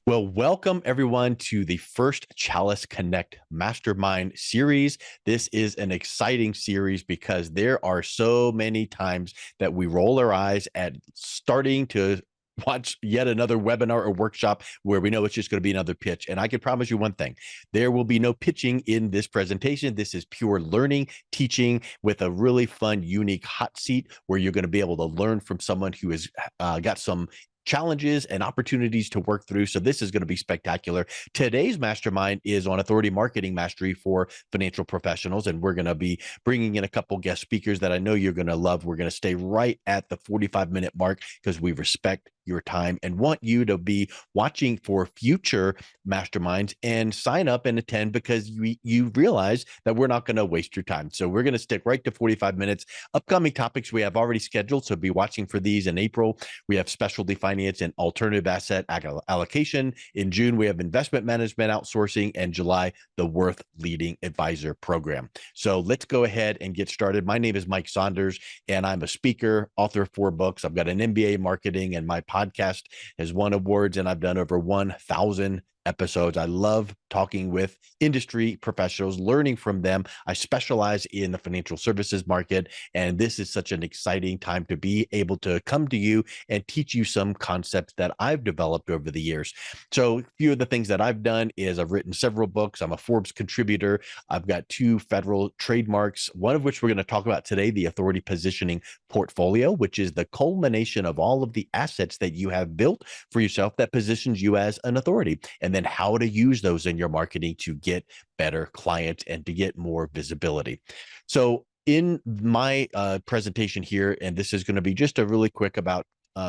Well, welcome everyone to the first Chalice Connect Mastermind series. This is an exciting series because there are so many times that we roll our eyes at starting to watch yet another webinar or workshop where we know it's just going to be another pitch. And I can promise you one thing, there will be no pitching in this presentation. This is pure learning, teaching with a really fun, unique hot seat where you're going to be able to learn from someone who has got some challenges and opportunities to work through. So this is going to be spectacular. Today's mastermind is on authority marketing mastery for financial professionals. And we're going to be bringing in a couple guest speakers that I know you're going to love. We're going to stay right at the 45-minute mark because we respect your time and want you to be watching for future masterminds and sign up and attend because you realize that we're not going to waste your time. So we're going to stick right to 45 minutes. Upcoming topics we have already scheduled, so be watching for these in April. We have specialty finance and alternative asset allocation. In June, we have investment management outsourcing, and July, the Worth Leading Advisor program. So let's go ahead and get started. My name is Mike Saunders, and I'm a speaker, author of 4 books. I've got an MBA in marketing, and my podcast has won awards, and I've done over 1,000 episodes. I love talking with industry professionals, learning from them. I specialize in the financial services market, and this is such an exciting time to be able to come to you and teach you some concepts that I've developed over the years. So a few of the things that I've done is I've written several books. I'm a Forbes contributor. I've got 2 federal trademarks, one of which we're going to talk about today, the Authority Positioning Portfolio, which is the culmination of all of the assets that you have built for yourself that positions you as an authority, and then how to use those in your marketing to get better clients and to get more visibility. So in my presentation here, and this is going to be just a really quick about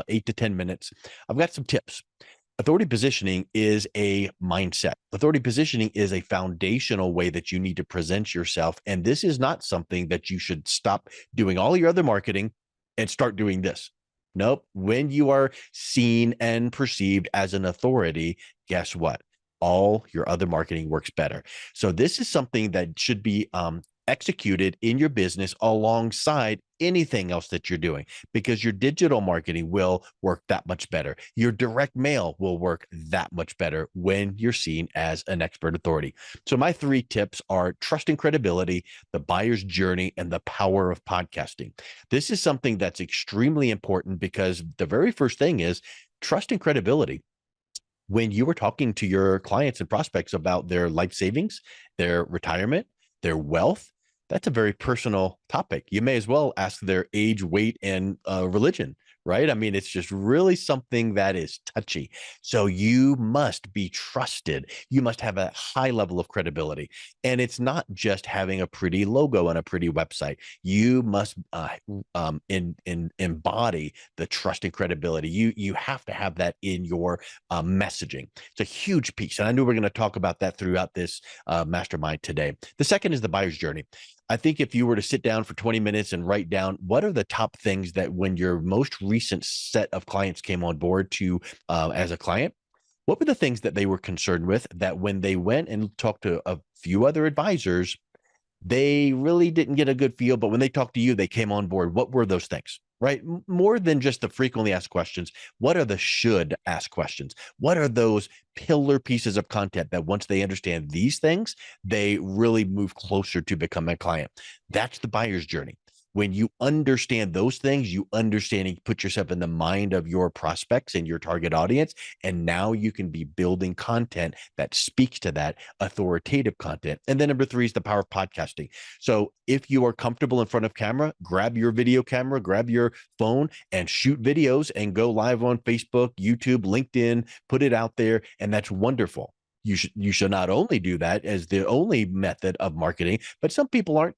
8 to 10 minutes, I've got some tips. Authority positioning is a mindset. Authority positioning is a foundational way that you need to present yourself. And this is not something that you should stop doing all your other marketing and start doing this. Nope. When you are seen and perceived as an authority, guess what? All your other marketing works better. So this is something that should be executed in your business alongside anything else that you're doing, because your digital marketing will work that much better. Your direct mail will work that much better when you're seen as an expert authority. So my 3 tips are trust and credibility, the buyer's journey, and the power of podcasting. This is something that's extremely important because the very first thing is trust and credibility. When you are talking to your clients and prospects about their life savings, their retirement, their wealth, that's a very personal topic. You may as well ask their age, weight, and religion, right? I mean, it's just really something that is touchy. So you must be trusted. You must have a high level of credibility. And it's not just having a pretty logo on a pretty website. You must embody the trust and credibility. You have to have that in your messaging. It's a huge piece. And I knew we're going to talk about that throughout this mastermind today. The second is the buyer's journey. I think if you were to sit down for 20 minutes and write down what are the top things that when your most recent set of clients came on board to as a client, what were the things that they were concerned with that when they went and talked to a few other advisors, they really didn't get a good feel, but when they talked to you, they came on board. What were those things, right? More than just the frequently asked questions. What are the should ask questions? What are those pillar pieces of content that once they understand these things, they really move closer to becoming a client? That's the buyer's journey. When you understand those things, you understand and put yourself in the mind of your prospects and your target audience. And now you can be building content that speaks to that, authoritative content. And then number 3 is the power of podcasting. So if you are comfortable in front of camera, grab your video camera, grab your phone and shoot videos and go live on Facebook, YouTube, LinkedIn, put it out there. And that's wonderful. You should not only do that as the only method of marketing, but some people aren't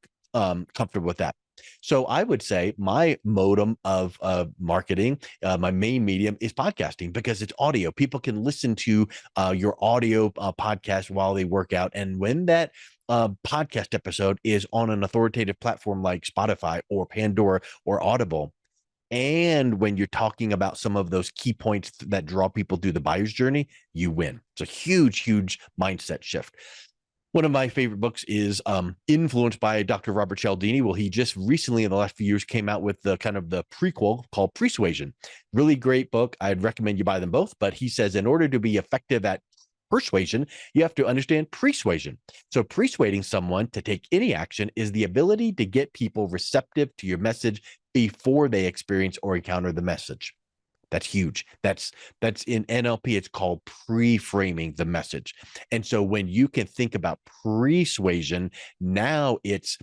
comfortable with that. So I would say my modem of marketing, my main medium is podcasting because it's audio. People can listen to your audio podcast while they work out. And when that podcast episode is on an authoritative platform like Spotify or Pandora or Audible, and when you're talking about some of those key points that draw people through the buyer's journey, you win. It's a huge, huge mindset shift. One of my favorite books is influenced by Dr. Robert Cialdini. Well, he just recently in the last few years came out with the kind of the prequel called Persuasion. Really great book. I'd recommend you buy them both. But he says in order to be effective at persuasion, you have to understand persuasion. So persuading someone to take any action is the ability to get people receptive to your message before they experience or encounter the message. That's huge. That's in NLP, it's called pre-framing the message. And so when you can think about persuasion, now it's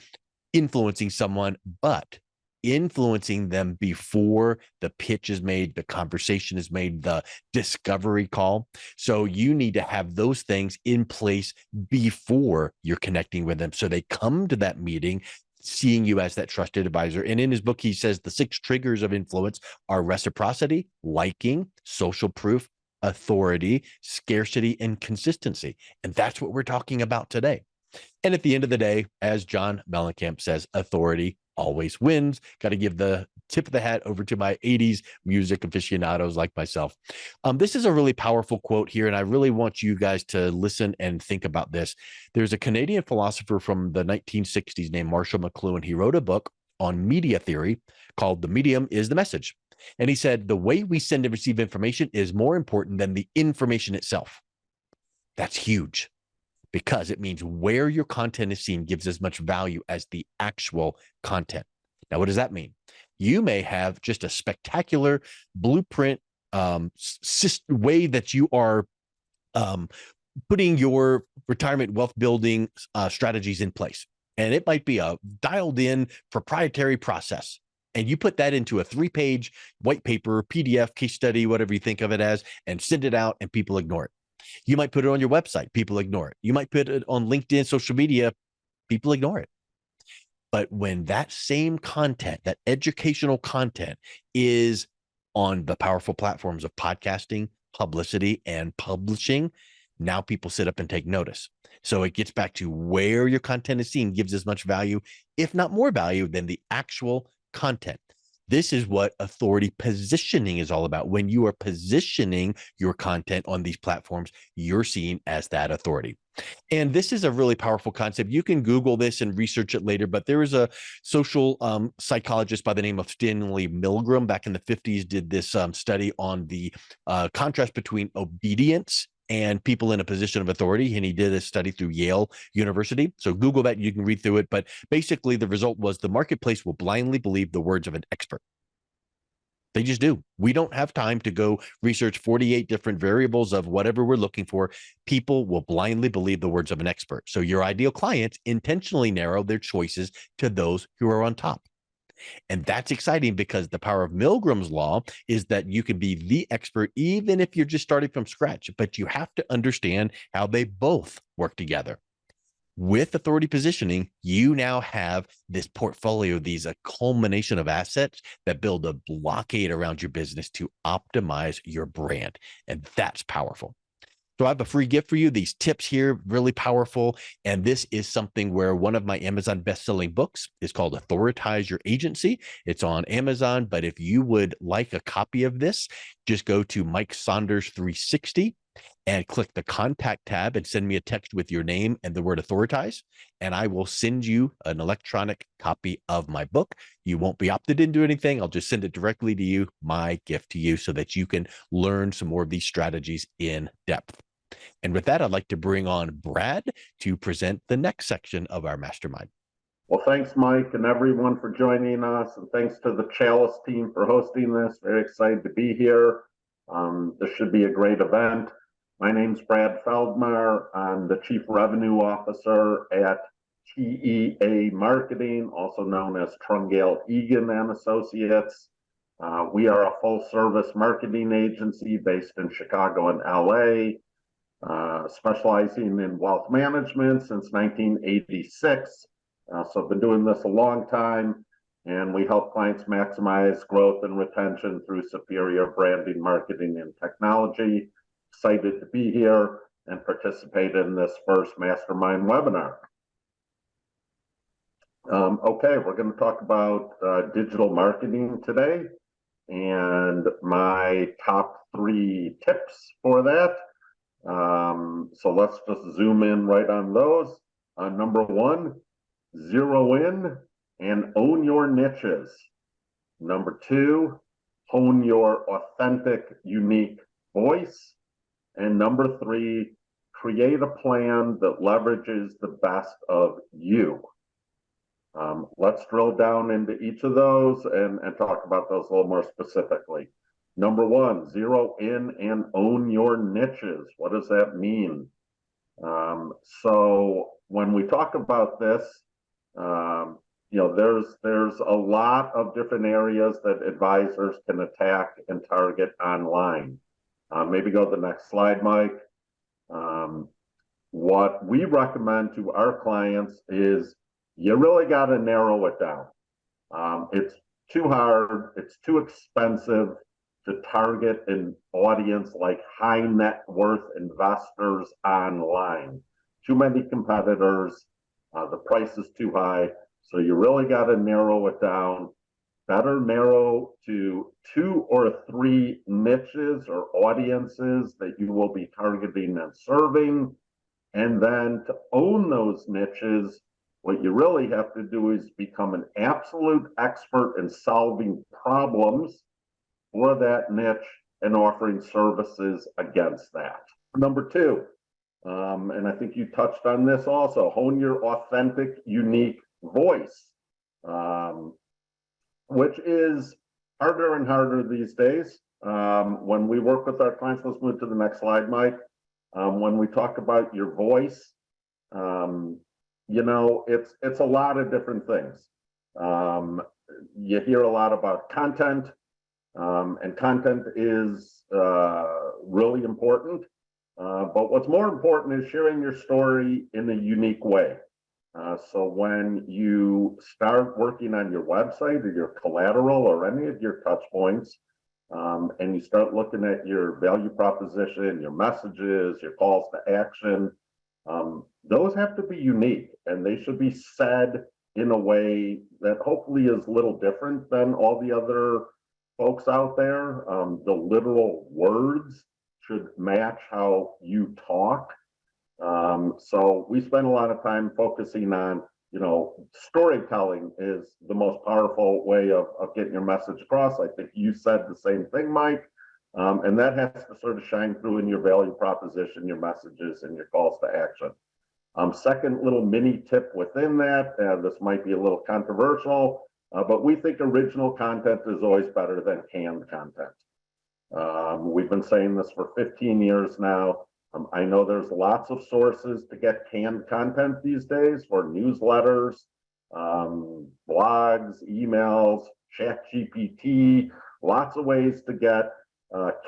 influencing someone, but influencing them before the pitch is made, the conversation is made, the discovery call. So you need to have those things in place before you're connecting with them. So they come to that meeting seeing you as that trusted advisor. And in his book, he says the 6 triggers of influence are reciprocity, liking, social proof, authority, scarcity, and consistency. And that's what we're talking about today. And at the end of the day, as John Mellencamp says, authority always wins. Got to give the tip of the hat over to my 80s music aficionados like myself. This is a really powerful quote here, and I really want you guys to listen and think about this. There's a Canadian philosopher from the 1960s named Marshall McLuhan. He wrote a book on media theory called The Medium is the Message. And he said, the way we send and receive information is more important than the information itself. That's huge, because it means where your content is seen gives as much value as the actual content. Now, what does that mean? You may have just a spectacular blueprint way that you are putting your retirement wealth building strategies in place. And it might be a dialed in proprietary process. And you put that into a 3-page white paper, PDF, case study, whatever you think of it as, and send it out, and people ignore it. You might put it on your website, people ignore it. You might put it on LinkedIn, social media, people ignore it. But when that same content, that educational content, is on the powerful platforms of podcasting, publicity, and publishing, now people sit up and take notice. So it gets back to where your content is seen gives as much value, if not more value, than the actual content. This is what authority positioning is all about. When you are positioning your content on these platforms, you're seen as that authority. And this is a really powerful concept. You can Google this and research it later, but there was a social psychologist by the name of Stanley Milgram back in the 50s did this study on the contrast between obedience and people in a position of authority. And he did a study through Yale University. So Google that, you can read through it. But basically the result was the marketplace will blindly believe the words of an expert. They just do. We don't have time to go research 48 different variables of whatever we're looking for. People will blindly believe the words of an expert. So your ideal clients intentionally narrow their choices to those who are on top. And that's exciting, because the power of Milgram's law is that you can be the expert even if you're just starting from scratch, but you have to understand how they both work together. With authority positioning, you now have this portfolio, a culmination of assets that build a blockade around your business to optimize your brand. And that's powerful. So I have a free gift for you. These tips here, really powerful. And this is something where one of my Amazon best-selling books is called Authoritize Your Agency. It's on Amazon. But if you would like a copy of this, just go to Mike Saunders 360 and click the contact tab and send me a text with your name and the word authoritize, and I will send you an electronic copy of my book. You won't be opted into anything. I'll just send it directly to you, my gift to you, so that you can learn some more of these strategies in depth. And with that, I'd like to bring on Brad to present the next section of our mastermind. Well, thanks, Mike, and everyone for joining us. And thanks to the Chalice team for hosting this. Very excited to be here. This should be a great event. My name's Brad Feldmar. I'm the Chief Revenue Officer at TEA Marketing, also known as Trungale Egan and Associates. We are a full-service marketing agency based in Chicago and LA, specializing in wealth management since 1986. So I've been doing this a long time, and we help clients maximize growth and retention through superior branding, marketing, and technology. Excited to be here and participate in this first mastermind webinar. Okay, we're going to talk about digital marketing today, and my top 3 tips for that. So let's just zoom in right on those. Number one, zero in and own your niches. Number two, hone your authentic, unique voice. And number three, create a plan that leverages the best of you. Let's drill down into each of those and talk about those a little more specifically. Number one, zero in and own your niches. What does that mean? So when we talk about this, there's a lot of different areas that advisors can attack and target online. Maybe go to the next slide, Mike. What we recommend to our clients is you really got to narrow it down. It's too hard, it's too expensive to target an audience like high net worth investors online. Too many competitors, the price is too high, so you really got to narrow it down. Better narrow to 2 or 3 niches or audiences that you will be targeting and serving. And then to own those niches, what you really have to do is become an absolute expert in solving problems for that niche and offering services against that. Number two, and I think you touched on this also, hone your authentic, unique voice, which is harder and harder these days. When we work with our clients, let's move to the next slide, Mike. When we talk about your voice, it's a lot of different things. You hear a lot about content, and content is really important. But what's more important is sharing your story in a unique way. So when you start working on your website or your collateral or any of your touch points, and you start looking at your value proposition, your messages, your calls to action, those have to be unique and they should be said in a way that hopefully is a little different than all the other folks out there. The literal words should match how you talk. So we spend a lot of time focusing on, storytelling is the most powerful way of getting your message across. I think you said the same thing, Mike. And that has to sort of shine through in your value proposition, your messages, and your calls to action. Second little mini tip within that, this might be a little controversial, but we think original content is always better than canned content. We've been saying this for 15 years now. I know there's lots of sources to get canned content these days for newsletters, blogs, emails, ChatGPT, lots of ways to get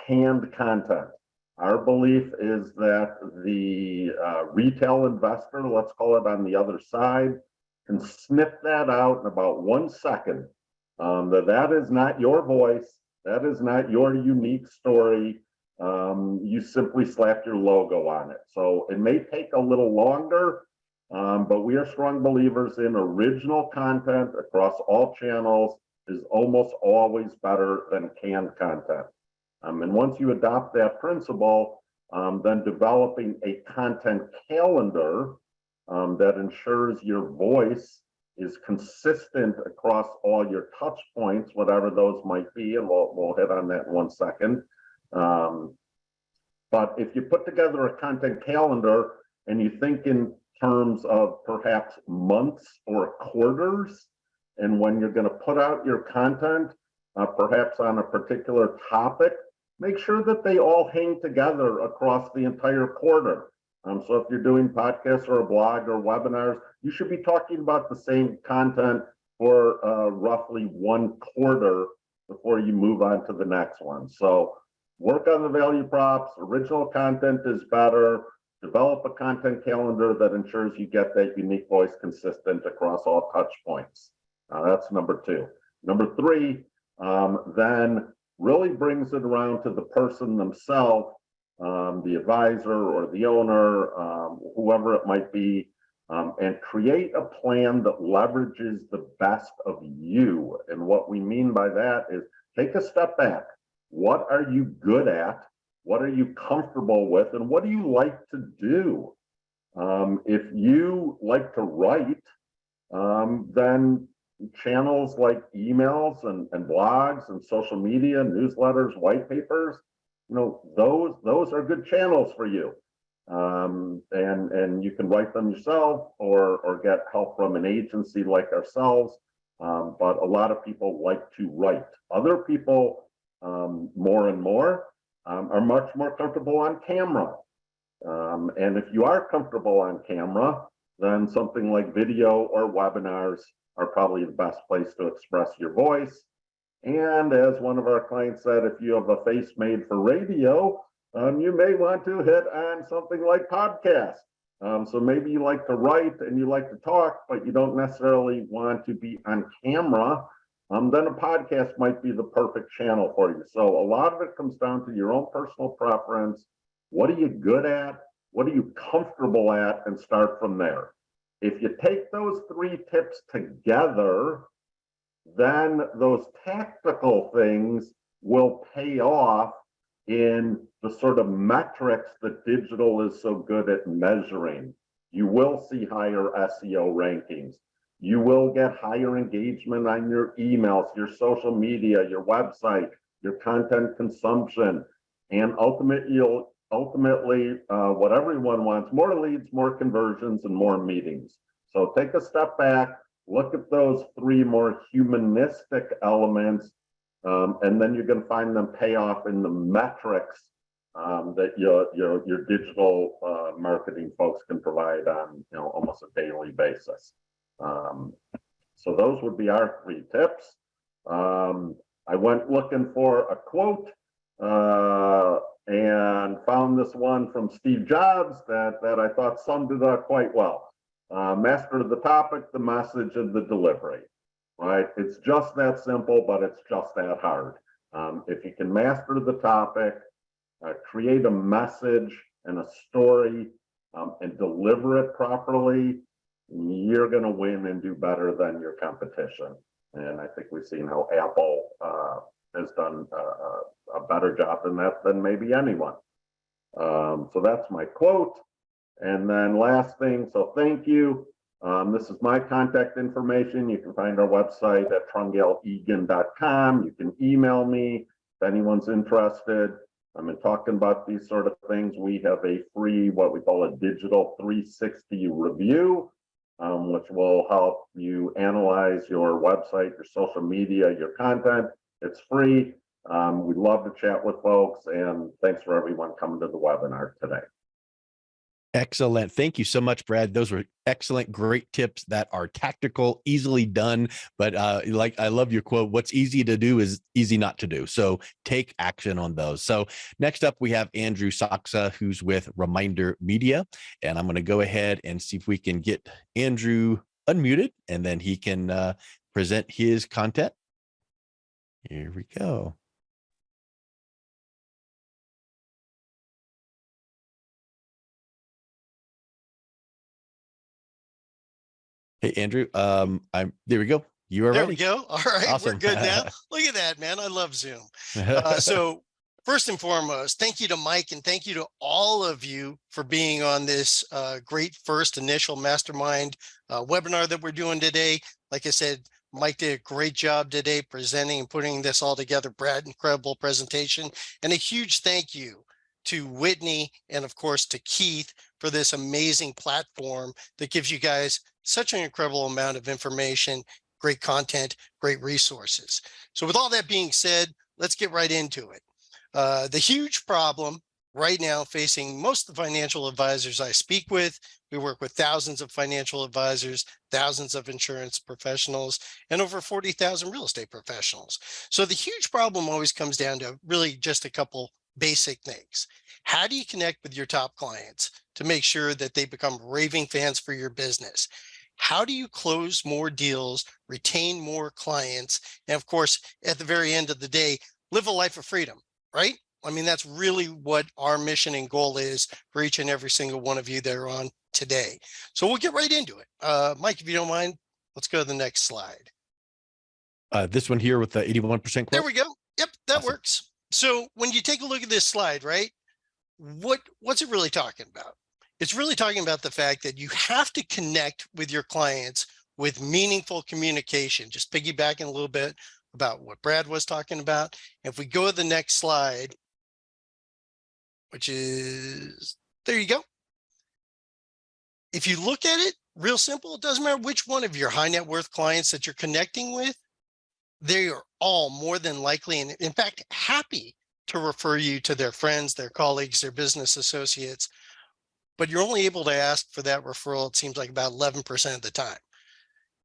canned content. Our belief is that the retail investor, let's call it on the other side, can sniff that out in about 1 second. That is not your voice. That is not your unique story. You simply slap your logo on it. So it may take a little longer, but we are strong believers in original content across all channels is almost always better than canned content. And once you adopt that principle, then developing a content calendar that ensures your voice is consistent across all your touch points, whatever those might be, and we'll hit on that in 1 second. But if you put together a content calendar and you think in terms of perhaps months or quarters, and when you're going to put out your content, perhaps on a particular topic, make sure that they all hang together across the entire quarter. So if you're doing podcasts or a blog or webinars, you should be talking about the same content for roughly 1 quarter before you move on to the next one. So work on the value props. Original content is better. Develop a content calendar that ensures you get that unique voice consistent across all touch points. That's number 2. Number 3, then really brings it around to the person themselves, the advisor or the owner, whoever it might be, and create a plan that leverages the best of you. And what we mean by that is take a step back. What are you good at? What are you comfortable with? And what do you like to do? If you like to write, then channels like emails and blogs and social media, newsletters, white papers, those are good channels for you. And you can write them yourself or get help from an agency like ourselves. But a lot of people like to write. Other people, more and more, are much more comfortable on camera. And if you are comfortable on camera, then something like video or webinars are probably the best place to express your voice. And as one of our clients said, if you have a face made for radio, you may want to hit on something like podcast. So maybe you like to write and you like to talk, but you don't necessarily want to be on camera. Then a podcast might be the perfect channel for you. So a lot of it comes down to your own personal preference. What are you good at? What are you comfortable at? And start from there. If you take those 3 tips together, then those tactical things will pay off in the sort of metrics that digital is so good at measuring. You will see higher SEO rankings. You will get higher engagement on your emails, your social media, your website, your content consumption, and ultimately, what everyone wants, more leads, more conversions, and more meetings. So take a step back, look at those 3 more humanistic elements, and then you're going to find them pay off in the metrics that your digital marketing folks can provide on almost a daily basis. So those would be our 3 tips. I went looking for a quote and found this one from Steve Jobs that I thought summed it up quite well. Master the topic, the message, and the delivery. Right? It's just that simple, but it's just that hard. If you can master the topic, create a message and a story, and deliver it properly, you're going to win and do better than your competition. And I think we've seen how Apple has done a better job than that than maybe anyone. So that's my quote. And then last thing, so thank you. This is my contact information. You can find our website at trungalegan.com. You can email me if anyone's interested. I'm talking about these sort of things. We have a free, what we call a digital 360 review, which will help you analyze your website, your social media, your content. It's free. We'd love to chat with folks, and thanks for everyone coming to the webinar today. Excellent. Thank you so much, Brad. Those were excellent, great tips that are tactical, easily done. But I love your quote, what's easy to do is easy not to do. So take action on those. So next up, we have Andrew Saksa, who's with Reminder Media. And I'm going to go ahead and see if we can get Andrew unmuted, and then he can present his content. Here we go. Hey, Andrew, there we go. You are ready. There we go. All right, Awesome. We're good now. Look at that, man. I love Zoom. So first and foremost, thank you to Mike, and thank you to all of you for being on this great first initial mastermind webinar that we're doing today. Like I said, Mike did a great job today presenting and putting this all together. Brad, incredible presentation. And a huge thank you to Whitney and of course to Keith for this amazing platform that gives you guys such an incredible amount of information, great content, great resources. So with all that being said, let's get right into it. The huge problem right now facing most of the financial advisors I speak with, we work with thousands of financial advisors, thousands of insurance professionals, and over 40,000 real estate professionals. So the huge problem always comes down to really just a couple basic things. How do you connect with your top clients to make sure that they become raving fans for your business? How do you close more deals, retain more clients, and of course, at the very end of the day, live a life of freedom, right? I mean, that's really what our mission and goal is for each and every single one of you that are on today. So we'll get right into it. Mike, if you don't mind, let's go to the next slide. This one here with the 81% quote? There we go. Yep, that Awesome. works. So when you take a look at this slide, right, what's it really talking about? It's really talking about the fact that you have to connect with your clients with meaningful communication. Just piggybacking a little bit about what Brad was talking about. If we go to the next slide, which is, there you go. If you look at it real simple, it doesn't matter which one of your high net worth clients that you're connecting with, they are all more than likely, and in fact, happy to refer you to their friends, their colleagues, their business associates. But you're only able to ask for that referral, it seems like about 11% of the time.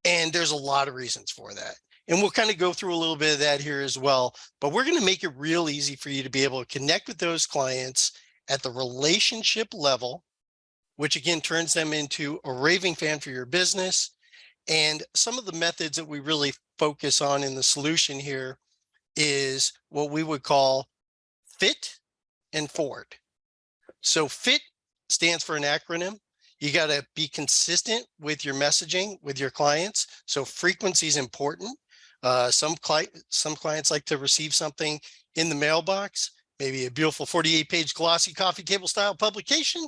And there's a lot of reasons for that. And we'll kind of go through a little bit of that here as well, but we're going to make it real easy for you to be able to connect with those clients at the relationship level, which again turns them into a raving fan for your business. And some of the methods that we really focus on in the solution here is what we would call fit and forward. So fit stands for an acronym. You got to be consistent with your messaging with your clients. So frequency is important. Some clients like to receive something in the mailbox, maybe a beautiful 48-page glossy coffee table style publication.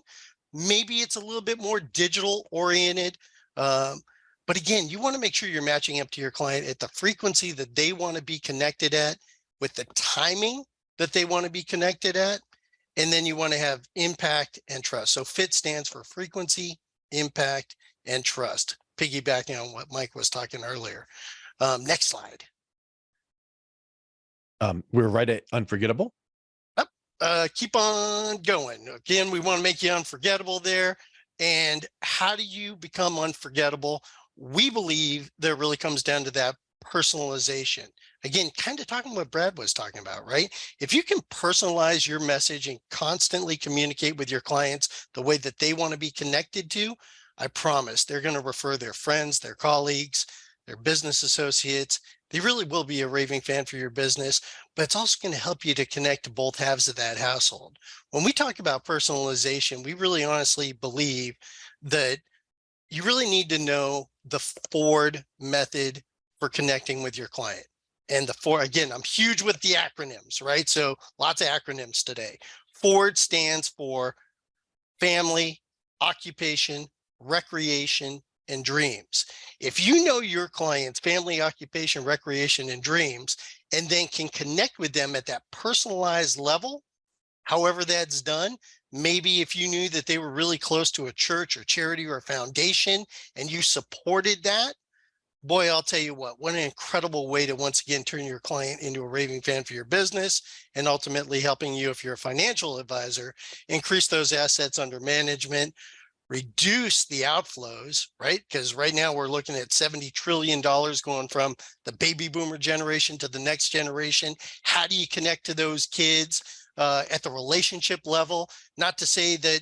Maybe it's a little bit more digital oriented. But again, you want to make sure you're matching up to your client at the frequency that they want to be connected at, with the timing that they want to be connected at. And then you want to have impact and trust. So FIT stands for frequency, impact, and trust, piggybacking on what Mike was talking earlier. Next slide. We're right at unforgettable. Keep on going. Again, we want to make you unforgettable there. And how do you become unforgettable? We believe that it really comes down to that personalization. Again, kind of talking what Brad was talking about, right? If you can personalize your message and constantly communicate with your clients the way that they want to be connected to, I promise they're going to refer their friends, their colleagues, their business associates. They really will be a raving fan for your business, but it's also going to help you to connect to both halves of that household. When we talk about personalization, we really honestly believe that you really need to know the Ford method for connecting with your client. And the Ford, again, I'm huge with the acronyms, right? So lots of acronyms today. Ford stands for family, occupation, recreation, and dreams. If you know your client's family, occupation, recreation, and dreams, and then can connect with them at that personalized level, however that's done, maybe if you knew that they were really close to a church or charity or a foundation and you supported that, boy, I'll tell you what an incredible way to once again turn your client into a raving fan for your business, and ultimately helping you, if you're a financial advisor, increase those assets under management, reduce the outflows, right? Because right now we're looking at $70 trillion going from the baby boomer generation to the next generation. How do you connect to those kids at the relationship level? Not to say that,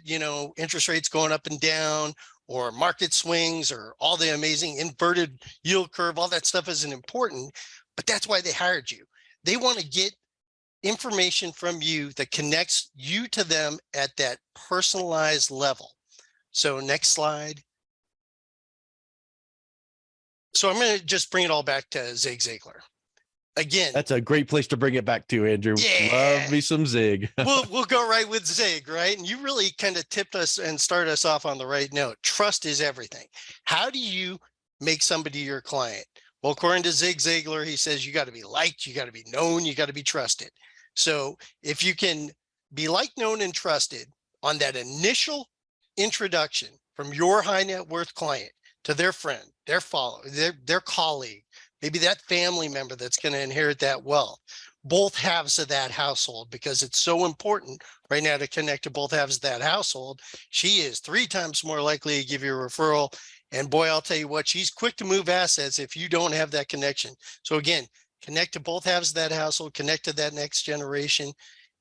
interest rates going up and down or market swings or all the amazing inverted yield curve, all that stuff isn't important, but that's why they hired you. They want to get information from you that connects you to them at that personalized level. So next slide. So I'm going to just bring it all back to Zig Ziglar. Again, that's a great place to bring it back to, Andrew. Yeah. Love me some Zig. we'll go right with Zig, right? And you really kind of tipped us and started us off on the right note. Trust is everything. How do you make somebody your client? Well, according to Zig Ziglar, he says you got to be liked, you got to be known, you got to be trusted. So if you can be liked, known, and trusted on that initial introduction from your high net worth client to their friend, their follower, their colleague, maybe that family member that's going to inherit that wealth, both halves of that household, because it's so important right now to connect to both halves of that household. She is 3 times more likely to give you a referral. And boy, I'll tell you what, she's quick to move assets if you don't have that connection. So again, connect to both halves of that household, connect to that next generation.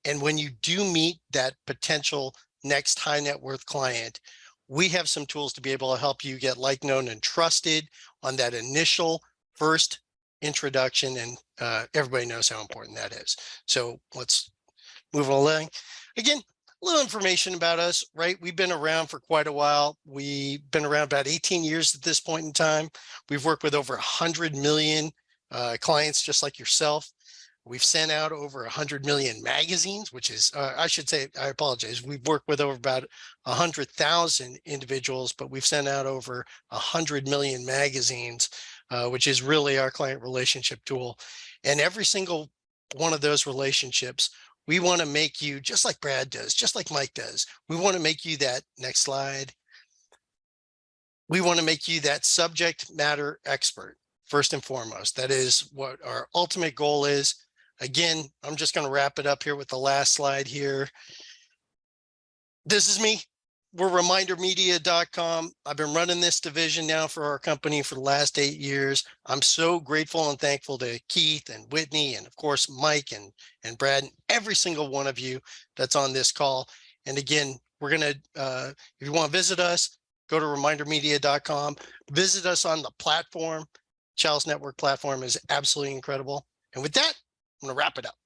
And when you do meet that potential next high net worth client, we have some tools to be able to help you get liked, known, and trusted on that initial first introduction. And everybody knows how important that is. So let's move along. Again, a little information about us, right? We've been around for quite a while. We've been around about 18 years at this point in time. We've worked with over 100 million clients, just like yourself. We've sent out over 100 million magazines, which is, I should say, I apologize. We've worked with over about 100,000 individuals, but we've sent out over 100 million magazines, which is really our client relationship tool. And every single one of those relationships, we want to make you, just like Brad does, just like Mike does, we want to make you that, next slide. We want to make you that subject matter expert, first and foremost. That is what our ultimate goal is. Again, I'm just going to wrap it up here with the last slide here. This is me. We're remindermedia.com. I've been running this division now for our company for the last 8 years. I'm so grateful and thankful to Keith and Whitney, and of course, Mike and Brad, and every single one of you that's on this call. And again, we're going to, if you want to visit us, go to remindermedia.com, visit us on the platform. Chalice Network platform is absolutely incredible. And with that, I'm going to wrap it up.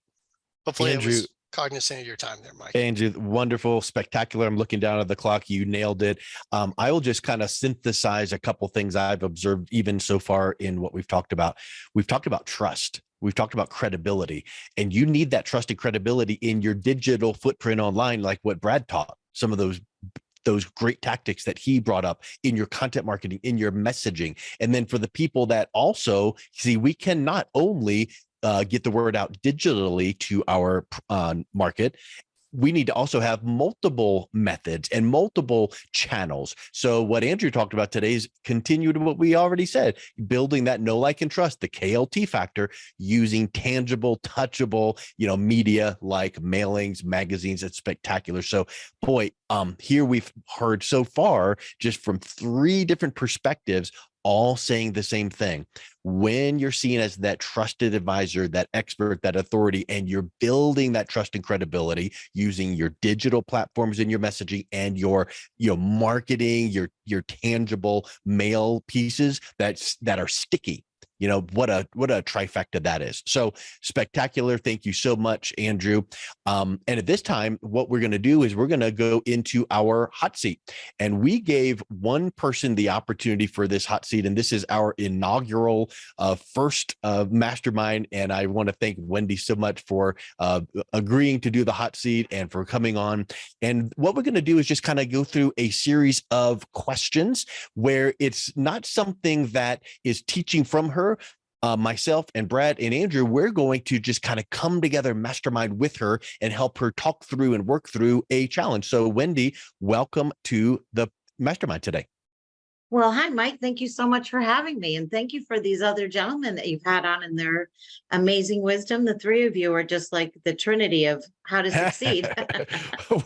Hopefully I was cognizant of your time there, Mike. Andrew, wonderful, spectacular. I'm looking down at the clock. You nailed it. I will just kind of synthesize a couple things I've observed even so far in what we've talked about. We've talked about trust. We've talked about credibility, and you need that trust and credibility in your digital footprint online, like what Brad taught, some of those great tactics that he brought up in your content marketing, in your messaging. And then for the people that also see, we can not only get the word out digitally to our market, we need to also have multiple methods and multiple channels. So what Andrew talked about today is continue to what we already said, building that know, like, and trust, the KLT factor, using tangible, touchable, media like mailings, magazines. It's spectacular. So boy, here we've heard so far just from 3 different perspectives, all saying the same thing. When you're seen as that trusted advisor, that expert, that authority, and you're building that trust and credibility using your digital platforms in your messaging and your marketing, your tangible mail pieces that are sticky. What a trifecta that is. So spectacular. Thank you so much, Andrew. And at this time, what we're going to do is we're going to go into our hot seat. And we gave one person the opportunity for this hot seat. And this is our inaugural first mastermind. And I want to thank Wendy so much for agreeing to do the hot seat and for coming on. And what we're going to do is just kind of go through a series of questions where it's not something that is teaching from her. Myself and Brad and Andrew, we're going to just kind of come together, mastermind with her, and help her talk through and work through a challenge. So Wendy, welcome to the mastermind today. Well, hi, Mike. Thank you so much for having me. And thank you for these other gentlemen that you've had on and their amazing wisdom. The 3 of you are just like the trinity of how to succeed.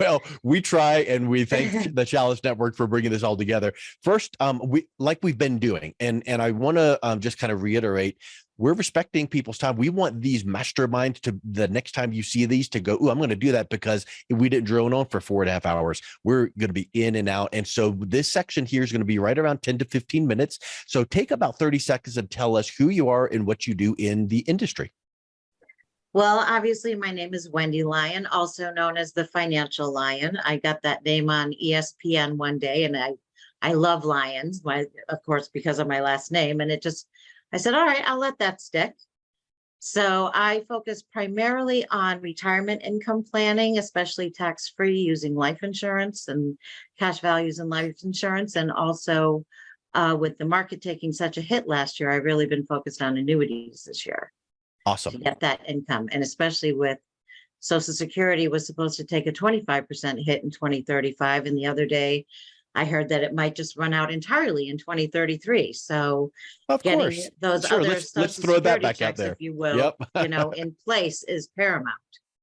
Well, we try, and we thank the Chalice Network for bringing this all together. First, we've been doing, and I want to just kind of reiterate, we're respecting people's time. We want these masterminds to, the next time you see these, to go, I'm going to do that because we didn't drone on for 4.5 hours. We're going to be in and out. And so this section here is going to be right around 10 to 15 minutes. So take about 30 seconds and tell us who you are and what you do in the industry. Well, obviously, my name is Wendy Lyon, also known as the Financial Lion. I got that name on ESPN one day, and I love lions, of course, because of my last name. And I said, all right, I'll let that stick. So I focus primarily on retirement income planning, especially tax-free, using life insurance and cash values in life insurance. And also with the market taking such a hit last year, I've really been focused on annuities this year. Awesome. To get that income. And especially with Social Security was supposed to take a 25% hit in 2035. And the other day, I heard that it might just run out entirely in 2033. So of getting course, those sure, other let's throw that back out there, if you will, yep. In place is paramount.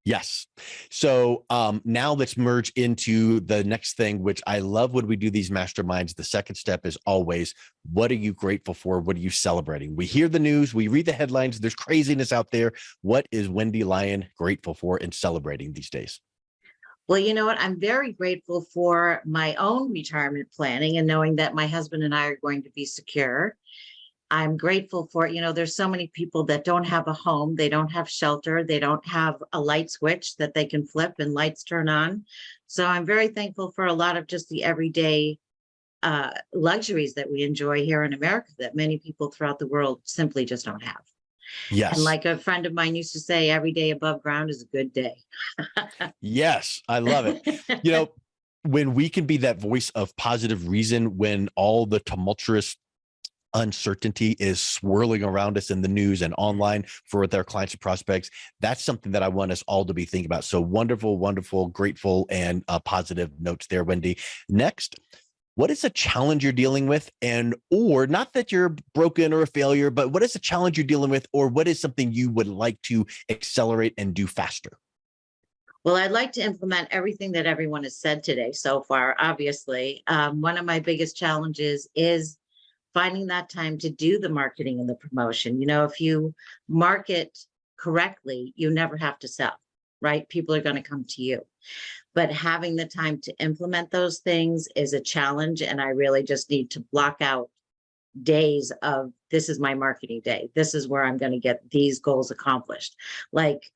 Yes. So now let's merge into the next thing, which I love when we do these masterminds. The second step is always, what are you grateful for? What are you celebrating? We hear the news, we read the headlines, there's craziness out there. What is Wendy Lyon grateful for and celebrating these days? Well, you know what? I'm very grateful for my own retirement planning and knowing that my husband and I are going to be secure. I'm grateful for, there's so many people that don't have a home, they don't have shelter, they don't have a light switch that they can flip and lights turn on. So I'm very thankful for a lot of just the everyday luxuries that we enjoy here in America that many people throughout the world simply just don't have. And Yes. like a friend of mine used to say, every day above ground is a good day. Yes. I love it. You know, when we can be that voice of positive reason, when all the tumultuous uncertainty is swirling around us in the news and online for their clients and prospects, that's something that I want us all to be thinking about. So wonderful, wonderful, grateful, and positive notes there, Wendy. Next, what is a challenge you're dealing with? And, or not that you're broken or a failure, but what is a challenge you're dealing with? Or what is something you would like to accelerate and do faster? Well, I'd like to implement everything that everyone has said today so far. Obviously, one of my biggest challenges is finding that time to do the marketing and the promotion. You know, if you market correctly, you never have to sell, right? People are going to come to you. But having the time to implement those things is a challenge. And I really just need to block out days of, this is my marketing day. This is where I'm going to get these goals accomplished. Like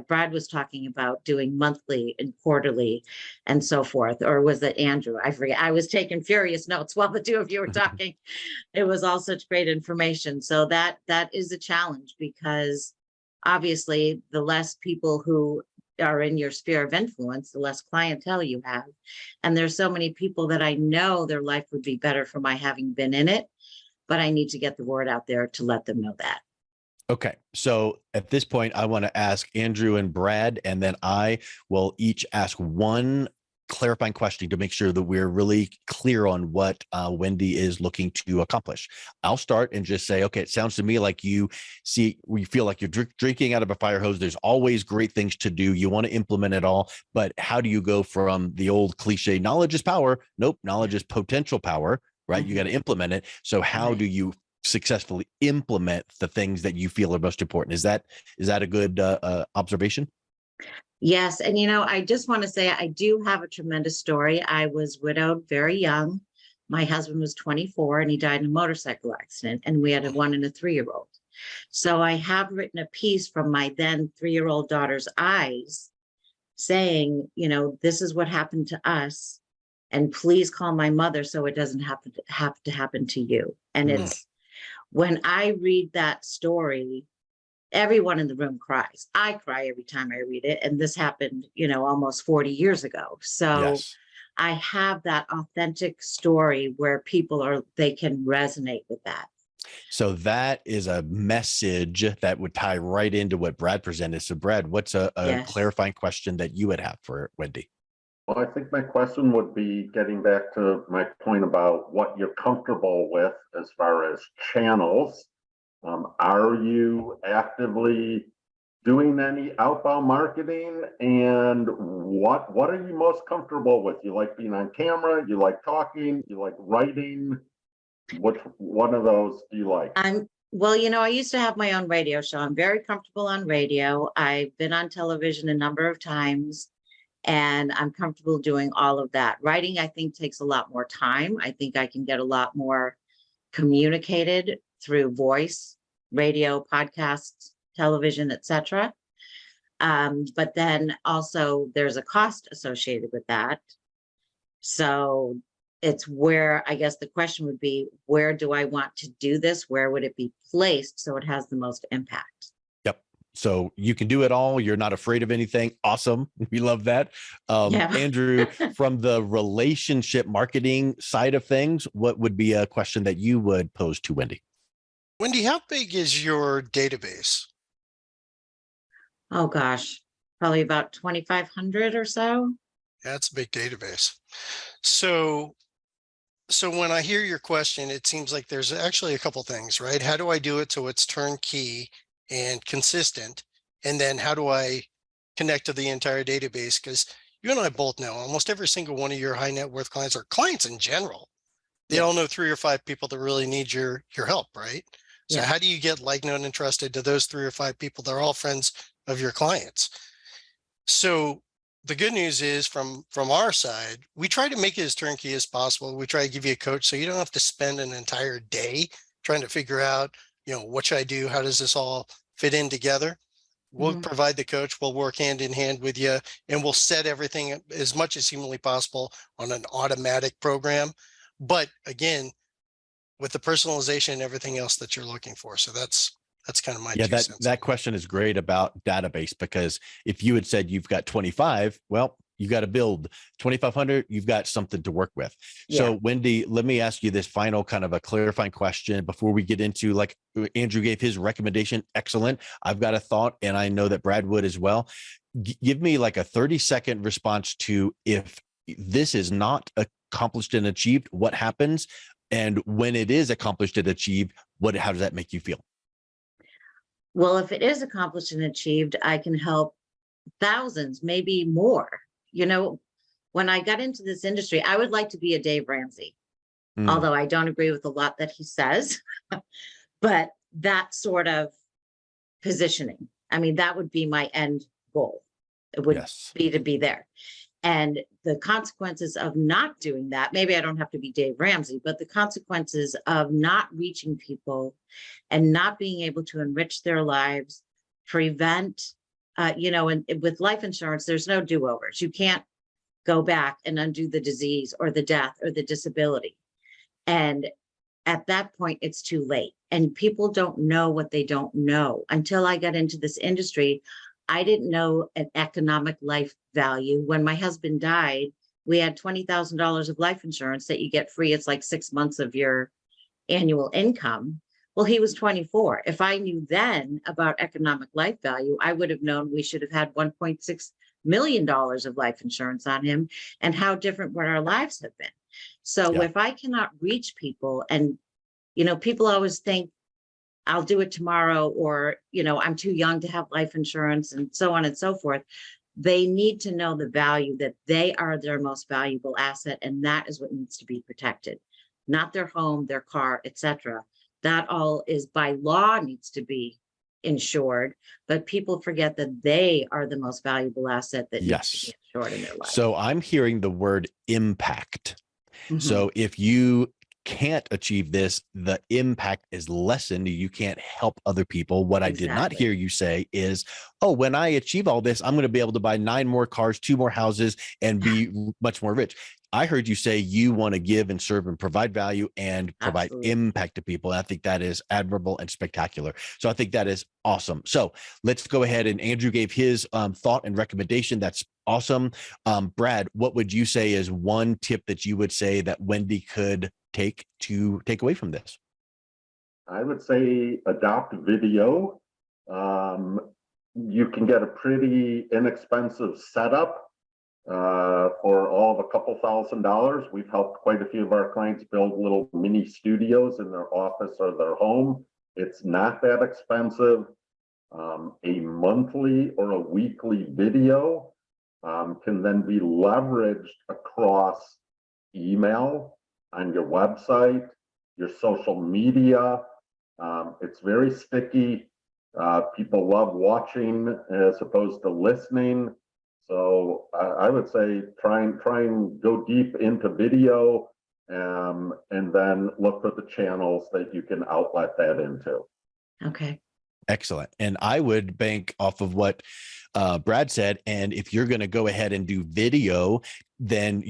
Brad was talking about, doing monthly and quarterly and so forth. Or was it Andrew? I forget. I was taking furious notes while the two of you were talking. It was all such great information. So that is a challenge, because obviously the less people who are in your sphere of influence, the less clientele you have. And there's so many people that I know their life would be better for my having been in it, but I need to get the word out there to let them know that. Okay. So at this point, I want to ask Andrew and Brad, and then I will each ask one clarifying question to make sure that we're really clear on what Wendy is looking to accomplish. I'll start and just say, okay, it sounds to me like you feel like you're drinking out of a fire hose. There's always great things to do. You want to implement it all, but how do you go from the old cliche, knowledge is power? Nope. Knowledge is potential power, right? Mm-hmm. You got to implement it. So how do you successfully implement the things that you feel are most important? Is that a good observation? Yes. And, you know, I just want to say I do have a tremendous story. I was widowed very young. My husband was 24 and he died in a motorcycle accident, and we had a 1 and a 3-year-old. So I have written a piece from my then 3-year-old daughter's eyes saying, you know, this is what happened to us, and please call my mother so it doesn't have to happen to you. And it's, when I read that story, everyone in the room cries. I cry every time I read it. And this happened, you know, almost 40 years ago. So Yes. I have that authentic story where they can resonate with that. So that is a message that would tie right into what Brad presented. So Brad, what's a Yes. clarifying question that you would have for Wendy? Well, I think my question would be getting back to my point about what you're comfortable with as far as channels. Are you actively doing any outbound marketing, and what are you most comfortable with? You like being on camera? You like talking? You like writing? Which one of those do you like? Well, you know, I used to have my own radio show. I'm very comfortable on radio. I've been on television a number of times, and I'm comfortable doing all of that. Writing, I think, takes a lot more time. I think I can get a lot more communicated through voice, radio, podcasts, television, etc. But then also there's a cost associated with that. So it's where, I guess the question would be, where do I want to do this? Where would it be placed so it has the most impact? Yep. So you can do it all. You're not afraid of anything. Awesome. We love that. Yeah. Andrew, from the relationship marketing side of things, what would be a question that you would pose to Wendy? Wendy, how big is your database? Oh gosh, probably about 2,500 or so. That's a big database. So when I hear your question, it seems like there's actually a couple things, right? How do I do it so it's turnkey and consistent? And then how do I connect to the entire database? Because you and I both know almost every single one of your high net worth clients, or clients in general, they all know 3 or 5 people that really need your help, right? So how do you get like, known, and trusted to those 3 or 5 people? They're all friends of your clients. So the good news is from our side, we try to make it as turnkey as possible. We try to give you a coach so you don't have to spend an entire day trying to figure out, you know, what should I do? How does this all fit in together? We'll provide the coach. We'll work hand in hand with you, and we'll set everything as much as humanly possible on an automatic program. But again, with the personalization and everything else that you're looking for. So that's That's kind of my Yeah, two that cents. that question is great about database, because if you had said you've got 25, well, you got to build 2,500, you've got something to work with. So Yeah. Wendy, let me ask you this final kind of a clarifying question before we get into, like Andrew gave his recommendation. Excellent. I've got a thought, and I know that Brad would as well. Give me like a 30-second response to, if this is not accomplished and achieved, what happens? And when it is accomplished and achieved, how does that make you feel? Well, if it is accomplished and achieved, I can help thousands, maybe more. You know, when I got into this industry, I would like to be a Dave Ramsey, Mm, although I don't agree with a lot that he says, but that sort of positioning. I mean, that would be my end goal. It would yes. be to be there. And the consequences of not doing that, maybe I don't have to be Dave Ramsey, but the consequences of not reaching people and not being able to enrich their lives, prevent, and with life insurance, there's no do-overs. You can't go back and undo the disease or the death or the disability. And at that point, it's too late. And people don't know what they don't know. Until I got into this industry, I didn't know an economic life value. When my husband died, we had $20,000 of life insurance that you get free. It's like 6 months of your annual income. Well, he was 24. If I knew then about economic life value, I would have known we should have had $1.6 million of life insurance on him, and how different would our lives have been. So Yeah. if I cannot reach people, and, people always think I'll do it tomorrow, or, I'm too young to have life insurance, and so on and so forth. They need to know the value, that they are their most valuable asset, and that is what needs to be protected, not their home, their car, etc. That all is by law needs to be insured, but people forget that they are the most valuable asset that needs to Yes. be insured in their life. So I'm hearing the word impact. Mhm. So if you can't achieve this, the impact is lessened. You can't help other people. What I did not Exactly. hear you say is, oh, when I achieve all this, I'm going to be able to buy 9 more cars, 2 more houses, and be much more rich. I heard you say you want to give and serve and provide value and provide Absolutely. impact to people. And I think that is admirable and spectacular. So I think that is awesome. So let's go ahead. And Andrew gave his thought and recommendation. That's awesome. Brad, what would you say is one tip that you would say that Wendy could take away from this? I would say adopt video. You can get a pretty inexpensive setup for all of a couple $1,000s. We've helped quite a few of our clients build little mini studios in their office or their home. It's not that expensive. A monthly or a weekly video can then be leveraged across email, on your website, your social media. It's very sticky. People love watching as opposed to listening. So I would say try and go deep into video, and then look for the channels that you can outlet that into. Okay. Excellent. And I would bank off of what Brad said. And if you're going to go ahead and do video, then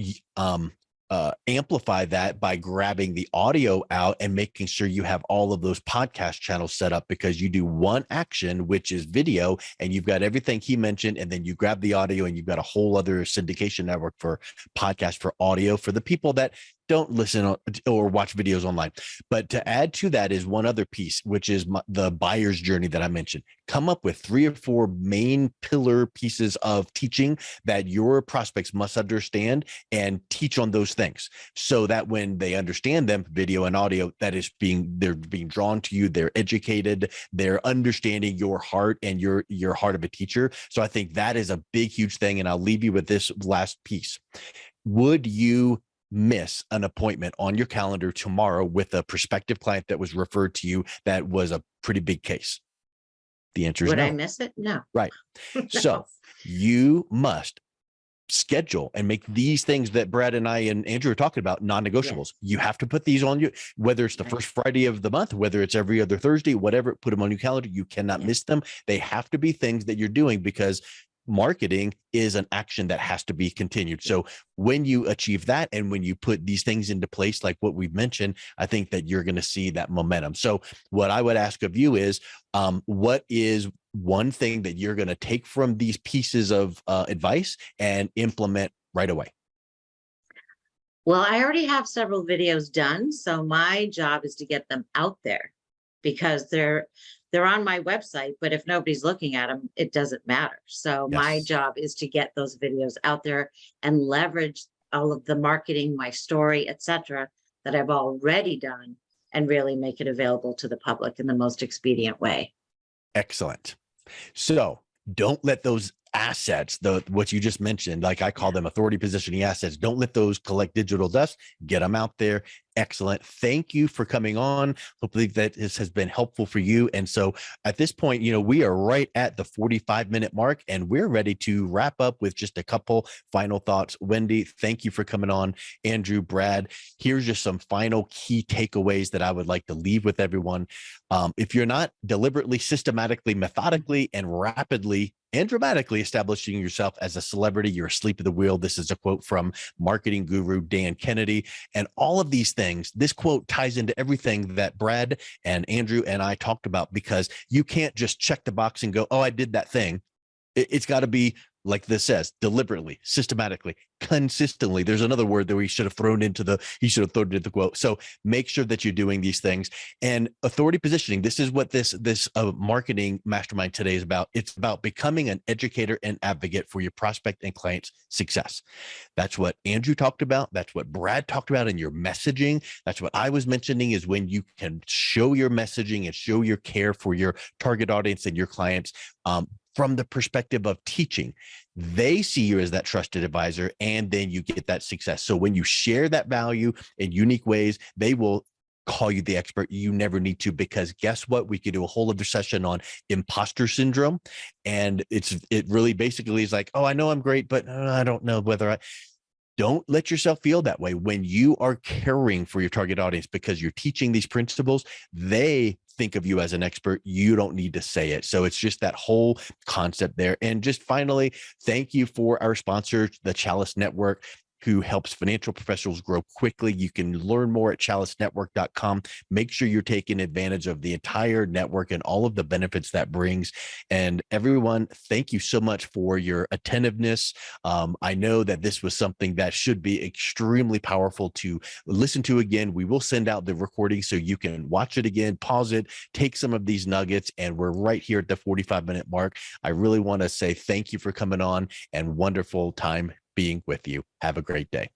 amplify that by grabbing the audio out and making sure you have all of those podcast channels set up, because you do one action, which is video, and you've got everything he mentioned, and then you grab the audio and you've got a whole other syndication network for podcast for audio for the people that don't listen or watch videos online. But to add to that is one other piece, which is the buyer's journey that I mentioned. Come up with 3 or 4 main pillar pieces of teaching that your prospects must understand, and teach on those things, so that when they understand them, video and audio, they're being drawn to you, they're educated, they're understanding your heart and your heart of a teacher. So I think that is a big, huge thing. And I'll leave you with this last piece. Would you miss an appointment on your calendar tomorrow with a prospective client that was referred to you that was a pretty big case? The answer is Would no. I miss it? No. Right. No. So you must schedule and make these things that Brad and I and Andrew are talking about non-negotiables. Yes. You have to put these on you, whether it's the Right. first Friday of the month, whether it's every other Thursday, whatever, put them on your calendar. You cannot Yeah. miss them. They have to be things that you're doing, because marketing is an action that has to be continued. So when you achieve that, and when you put these things into place, like what we've mentioned, I think that you're going to see that momentum. So what I would ask of you is, what is one thing that you're going to take from these pieces of advice and implement right away? Well, I already have several videos done, so my job is to get them out there because they're on my website, but if nobody's looking at them, it doesn't matter. So my Yes. job is to get those videos out there and leverage all of the marketing, my story, etc., that I've already done, and really make it available to the public in the most expedient way. Excellent. So don't let those assets, what you just mentioned, like I call them authority positioning assets, don't let those collect digital dust. Get them out there. Excellent. Thank you for coming on. Hopefully that this has been helpful for you. And so at this point, we are right at the 45-minute mark, and we're ready to wrap up with just a couple final thoughts. Wendy, thank you for coming on. Andrew, Brad, here's just some final key takeaways that I would like to leave with everyone. If you're not deliberately, systematically, methodically, and rapidly and dramatically establishing yourself as a celebrity, you're asleep at the wheel. This is a quote from marketing guru Dan Kennedy. And all of these things, this quote ties into everything that Brad and Andrew and I talked about, because you can't just check the box and go, oh, I did that thing. It's got to be, like this says, deliberately, systematically, consistently. There's another word that he should have thrown into the quote. So make sure that you're doing these things. And authority positioning, this is what this marketing mastermind today is about. It's about becoming an educator and advocate for your prospect and client's success. That's what Andrew talked about. That's what Brad talked about in your messaging. That's what I was mentioning, is when you can show your messaging and show your care for your target audience and your clients, from the perspective of teaching. They see you as that trusted advisor, and then you get that success. So when you share that value in unique ways, they will call you the expert you never need to, because guess what? We could do a whole other session on imposter syndrome. And it really basically is like, oh, I know I'm great, but I don't know whether don't let yourself feel that way. When you are caring for your target audience because you're teaching these principles, they think of you as an expert. You don't need to say it. So it's just that whole concept there. And just finally, thank you for our sponsor, the Chalice Network, who helps financial professionals grow quickly. You can learn more at chalicenetwork.com. Make sure you're taking advantage of the entire network and all of the benefits that brings. And everyone, thank you so much for your attentiveness. I know that this was something that should be extremely powerful to listen to again. We will send out the recording so you can watch it again, pause it, take some of these nuggets, and we're right here at the 45-minute mark. I really want to say thank you for coming on, and wonderful time being with you. Have a great day.